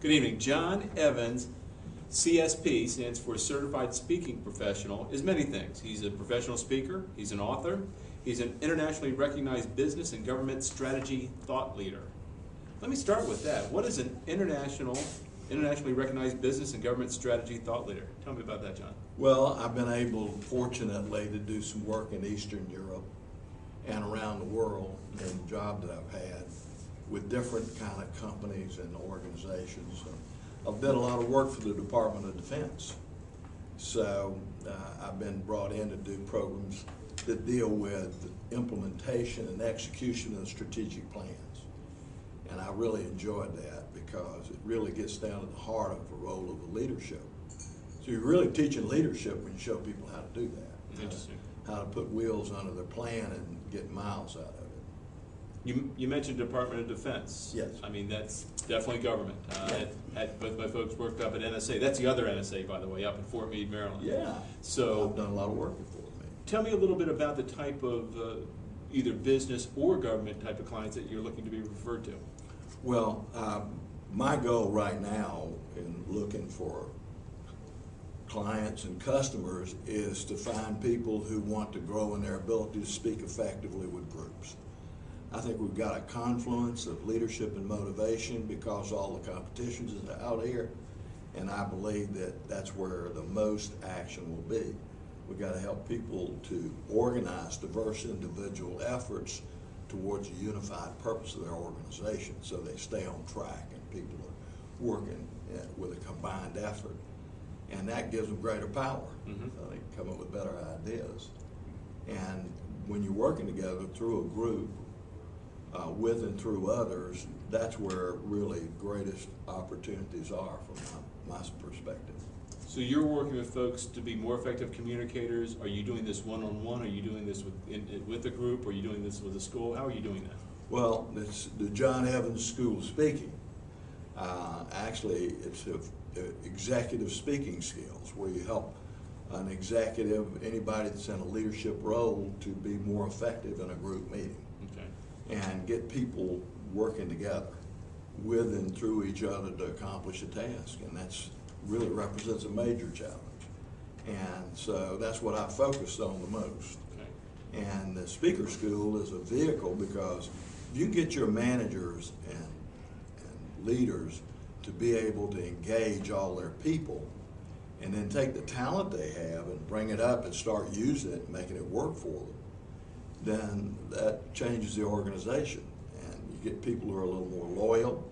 Good evening. John Evans, CSP, stands for Certified Speaking Professional, is many things. He's a professional speaker, he's an author, he's an internationally recognized business and government strategy thought leader. Let me start with that. What is an internationally recognized business and government strategy thought leader? Tell me about that, John. Well, I've been able, fortunately, to do some work in Eastern Europe and around the world in the job that I've had with different kind of companies and organizations. I've done a lot of work for the Department of Defense. So I've been brought in to do programs that deal with implementation and execution of strategic plans. And I really enjoyed that because it really gets down to the heart of the role of the leadership. So you're really teaching leadership when you show people how to do that. Interesting. How to put wheels under their plan and get miles out of it. You mentioned Department of Defense. Yes. I mean, that's definitely government. Both my folks worked up at NSA. That's the other NSA, by the way, up in Fort Meade, Maryland. Yeah. So I've done a lot of work before me. Tell me a little bit about the type of either business or government type of clients that you're looking to be referred to. Well, my goal right now in looking for clients and customers is to find people who want to grow in their ability to speak effectively with groups. I think we've got a confluence of leadership and motivation because all the competitions is out here, and I believe that that's where the most action will be. We've got to help people to organize diverse individual efforts towards a unified purpose of their organization so they stay on track and people are working with a combined effort. And that gives them greater power. So they can come up with better ideas. And when you're working together through a group, with and through others, that's where really greatest opportunities are from my perspective. So you're working with folks to be more effective communicators. Are you doing this one-on-one? Are you doing this with a group? Are you doing this with a school? How are you doing that? Well, it's the John Evans School of Speaking. Actually, it's executive speaking skills where you help an executive, anybody that's in a leadership role, to be more effective in a group meeting. Okay. And get people working together with and through each other to accomplish a task. And that's really represents a major challenge. And so that's what I focused on the most. Okay. And the speaker school is a vehicle because if you get your managers and leaders to be able to engage all their people and then take the talent they have and bring it up and start using it and making it work for them, then that changes the organization. And you get people who are a little more loyal,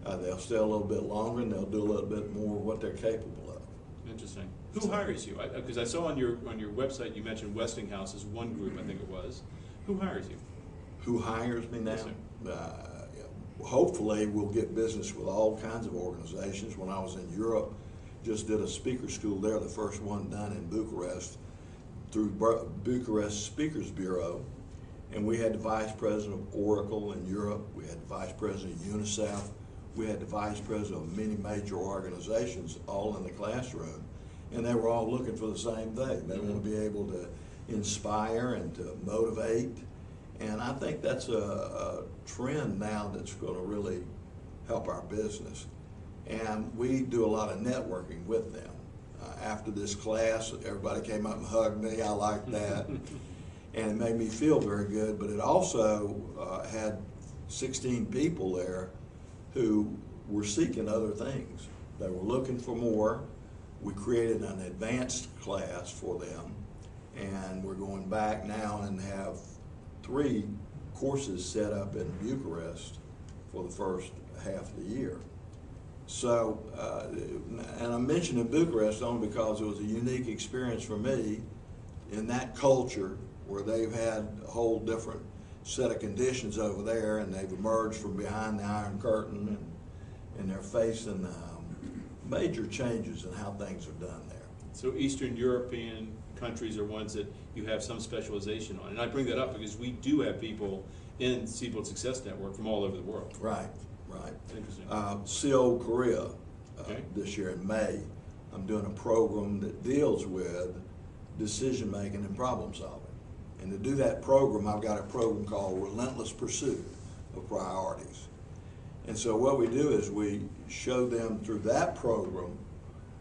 they'll stay a little bit longer, and they'll do a little bit more of what they're capable of. Interesting. Who hires you? Because I saw on your website you mentioned Westinghouse as one group, I think it was. Who hires you? Who hires me now? Yes, Hopefully we'll get business with all kinds of organizations. When I was in Europe, just did a speaker school there, the first one done in Bucharest, through Bucharest Speakers Bureau, and we had the vice president of Oracle in Europe, we had the vice president of UNICEF, we had the vice president of many major organizations all in the classroom, and they were all looking for the same thing. They want to be able to inspire and to motivate, and I think that's a trend now that's going to really help our business. And we do a lot of networking with them. After this class, everybody came up and hugged me. I liked that. And it made me feel very good, but it also had 16 people there who were seeking other things. They were looking for more. We created an advanced class for them, and we're going back now and have 3 courses set up in Bucharest for the first half of the year. So, and I mentioned Bucharest only because it was a unique experience for me in that culture where they've had a whole different set of conditions over there, and they've emerged from behind the Iron Curtain, and they're facing major changes in how things are done there. So Eastern European countries are ones that you have some specialization on. And I bring that up because we do have people in Siebold Success Network from all over the world. Right, right. Interesting. Seoul, Korea, Okay. this year in May, I'm doing a program that deals with decision making and problem solving. And to do that program, I've got a program called Relentless Pursuit of Priorities. And so what we do is we show them through that program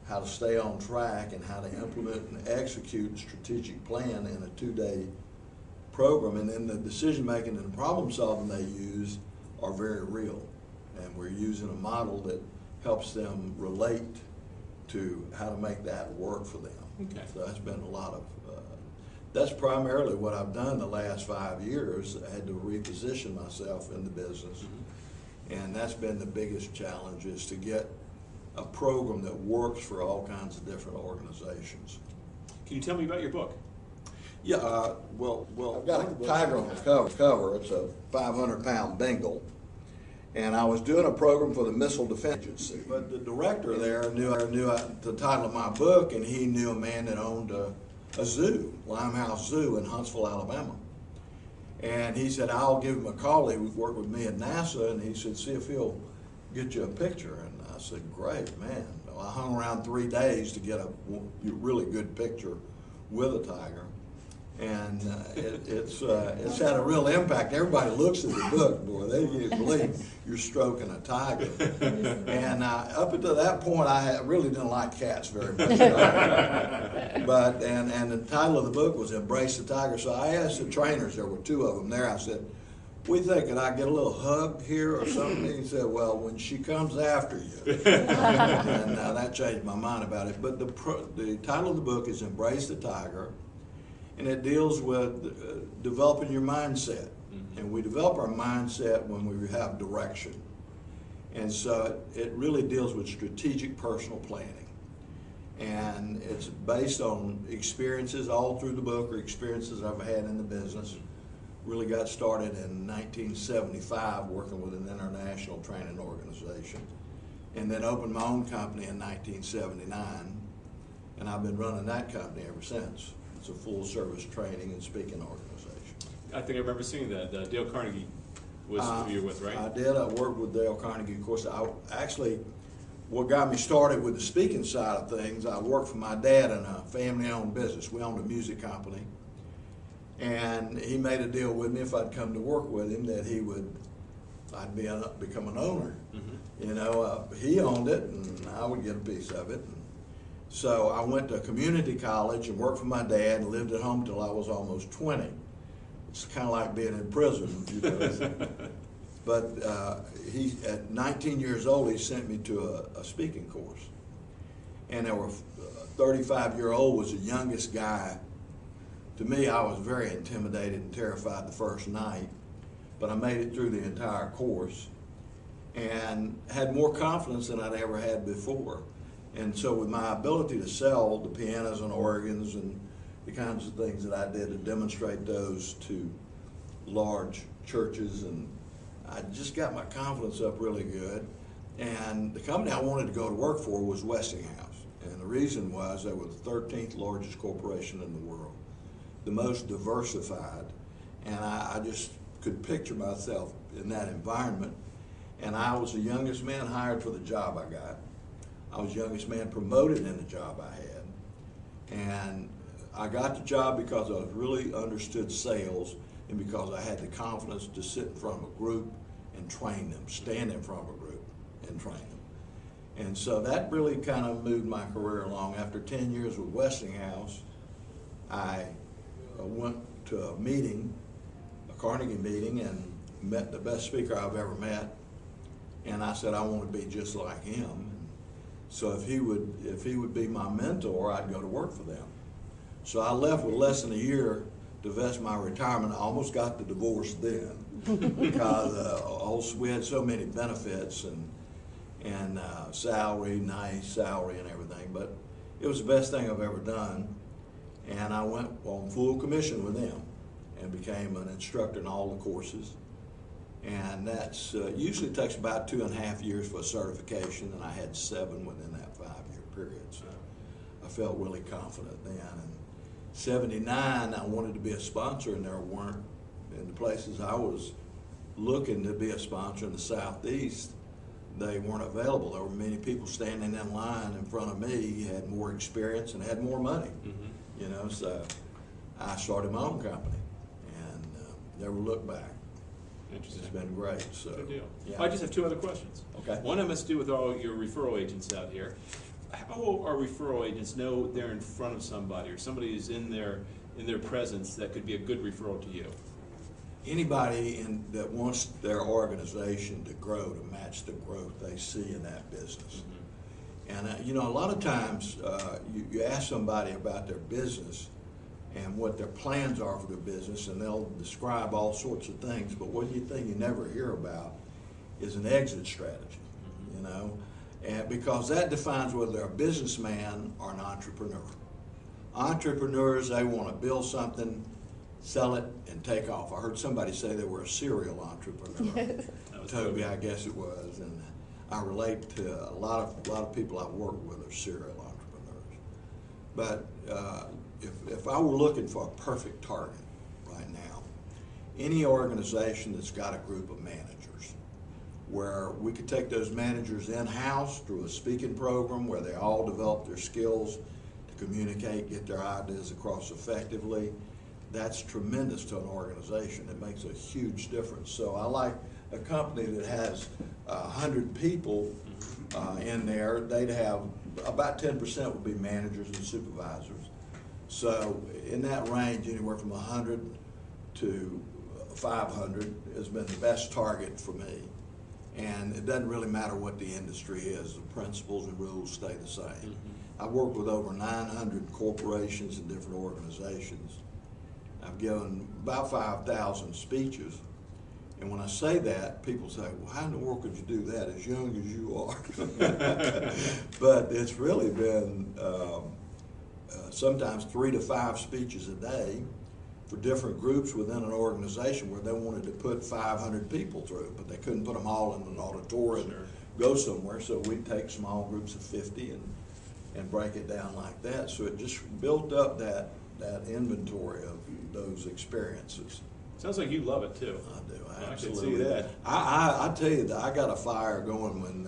how to stay on track and how to implement and execute a strategic plan in a 2-day program. And then the decision making and the problem solving they use are very real. And we're using a model that helps them relate to how to make that work for them. Okay. So that's been a lot of, that's primarily what I've done the last 5 years. I had to reposition myself in the business. And that's been the biggest challenge, is to get a program that works for all kinds of different organizations. Can you tell me about your book? Yeah, well, I've got a tiger on the cover. It's a 500-pound Bengal. And I was doing a program for the Missile Defense Agency. But the director there knew the title of my book, and he knew a man that owned a zoo, Limehouse Zoo in Huntsville, Alabama. And he said, I'll give him a call. He would work with me at NASA, and he said, see if he'll get you a picture. And I said, great, man. Well, I hung around 3 days to get a really good picture with a tiger. And it's had a real impact. Everybody looks at the book, boy, they can't believe you're stroking a tiger. And up until that point, I really didn't like cats very much. But and the title of the book was Embrace the Tiger. So I asked the trainers, there were 2 of them there, I said, we think, could I get a little hug here or something? And he said, well, when she comes after you. And that changed my mind about it. But the title of the book is Embrace the Tiger. And it deals with developing your mindset. And we develop our mindset when we have direction. And so it really deals with strategic personal planning. And it's based on experiences all through the book, or experiences I've had in the business. Really got started in 1975 working with an international training organization. And then opened my own company in 1979. And I've been running that company ever since. It's a full-service training and speaking organization. I think I remember seeing that. Dale Carnegie was who you're with, right? I did. I worked with Dale Carnegie. Of course, what got me started with the speaking side of things, I worked for my dad in a family-owned business. We owned a music company. And he made a deal with me if I'd come to work with him that I'd become an owner. You know, he owned it and I would get a piece of it. So I went to community college and worked for my dad and lived at home till I was almost 20. It's kind of like being in prison, you know. But at 19 years old, he sent me to a speaking course. And there were 35-year-old was the youngest guy. To me, I was very intimidated and terrified the first night, but I made it through the entire course and had more confidence than I'd ever had before. And so with my ability to sell the pianos and organs and the kinds of things that I did to demonstrate those to large churches, and I just got my confidence up really good. And the company I wanted to go to work for was Westinghouse. And the reason was they were the 13th largest corporation in the world, the most diversified. And I just could picture myself in that environment. And I was the youngest man hired for the job I got. I was the youngest man promoted in the job I had. And I got the job because I really understood sales and because I had the confidence to sit in front of a group and train them, stand in front of a group and train them. And so that really kind of moved my career along. After 10 years with Westinghouse, I went to a meeting, a Carnegie meeting, and met the best speaker I've ever met. And I said, I want to be just like him. So if he would be my mentor, I'd go to work for them. So I left with less than a year to vest my retirement. I almost got the divorce then because we had so many benefits and salary, nice salary and everything. But it was the best thing I've ever done. And I went on full commission with them and became an instructor in all the courses. And that's usually takes about 2.5 years for a certification, and I had 7 within that 5-year period. So I felt really confident then. And 79, I wanted to be a sponsor, and there weren't, in the places I was looking to be a sponsor in the Southeast, they weren't available. There were many people standing in line in front of me, had more experience and had more money. You know, so I started my own company and never looked back. Interesting. It's been great, so. Good deal. Yeah. I just have two other questions. Okay. One has to do with all your referral agents out here. How will our referral agents know they're in front of somebody, or somebody is in their presence that could be a good referral to you? Anybody that wants their organization to grow, to match the growth they see in that business. Mm-hmm. And you know, a lot of times you ask somebody about their business and what their plans are for their business, and they'll describe all sorts of things, but one thing you never hear about is an exit strategy, you know, and because that defines whether they're a businessman or an entrepreneur. Entrepreneurs, they want to build something, sell it, and take off. I heard somebody say they were a serial entrepreneur. Toby, I guess it was, and I relate to a lot of people I've worked with are serial entrepreneurs. But if I were looking for a perfect target right now, any organization that's got a group of managers, where we could take those managers in-house through a speaking program where they all develop their skills to communicate, get their ideas across effectively, that's tremendous to an organization. It makes a huge difference. So I like a company that has 100 people in there. They'd have about 10% would be managers and supervisors. So in that range, anywhere from 100 to 500 has been the best target for me. And it doesn't really matter what the industry is. The principles and rules stay the same. Mm-hmm. I've worked with over 900 corporations and different organizations. I've given about 5,000 speeches. And when I say that, people say, well, how in the world could you do that as young as you are? But it's really been sometimes 3 to 5 speeches a day for different groups within an organization where they wanted to put 500 people through, but they couldn't put them all in an auditorium and go somewhere. So we'd take small groups of 50 and break it down like that. So it just built up that inventory of those experiences. Sounds like you love it too. I do, absolutely. I can see that. I tell you that I got a fire going when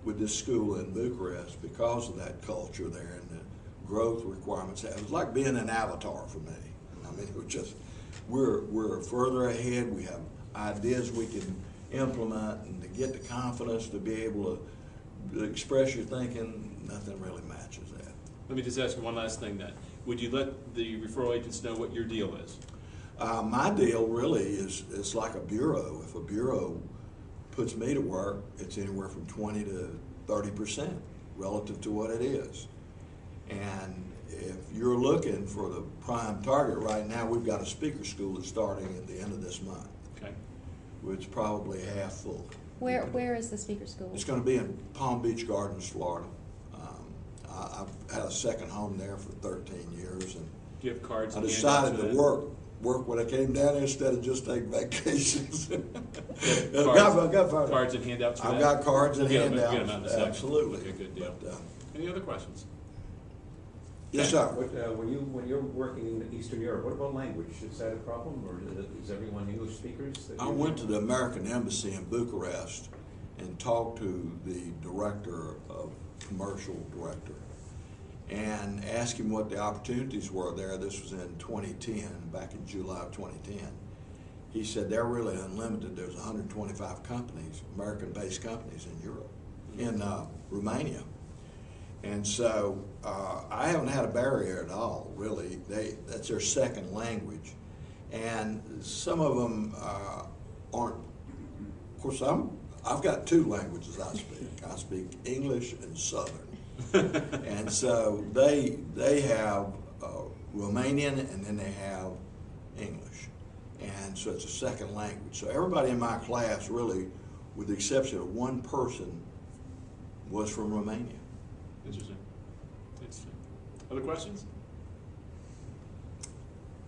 with this school in Bucharest because of that culture there and the growth requirements. It was like being an avatar for me. I mean, it was just we're further ahead. We have ideas we can implement, and to get the confidence to be able to express your thinking, nothing really matches that. Let me just ask you one last thing then. Would you let the referral agents know what your deal is? My deal really is like a bureau. If a bureau puts me to work, it's anywhere from 20 to 30% relative to what it is. And if you're looking for the prime target right now, we've got a speaker school that's starting at the end of this month. Okay. Which probably half full. Where is the speaker school? It's going to be in Palm Beach Gardens, Florida. I've had a second home there for 13 years, and do you have cards? I decided to work when I came down there instead of just take vacations. Cards and handouts. I've got cards and handouts. We'll get them out in a second. Absolutely. Okay, good deal. But, any other questions? yes, sir. When you're working in Eastern Europe, what about language? Is that a problem, or is everyone English speakers? I went to the American Embassy in Bucharest and talked to the commercial director, and asked him what the opportunities were there. This was in 2010, back in July of 2010. He said they're really unlimited. There's 125 companies, American-based companies in Europe, in Romania. And so I haven't had a barrier at all, really. That's their second language. And some of them aren't, of course, I've got 2 languages I speak. I speak English and Southern. And so they have Romanian, and then they have English. And so it's a second language. So everybody in my class, really, with the exception of one person, was from Romania. Interesting. Other questions?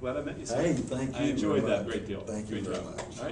Glad I met you, sir. Hey, thank you. I enjoyed that. Great deal. Thank you very much. All right.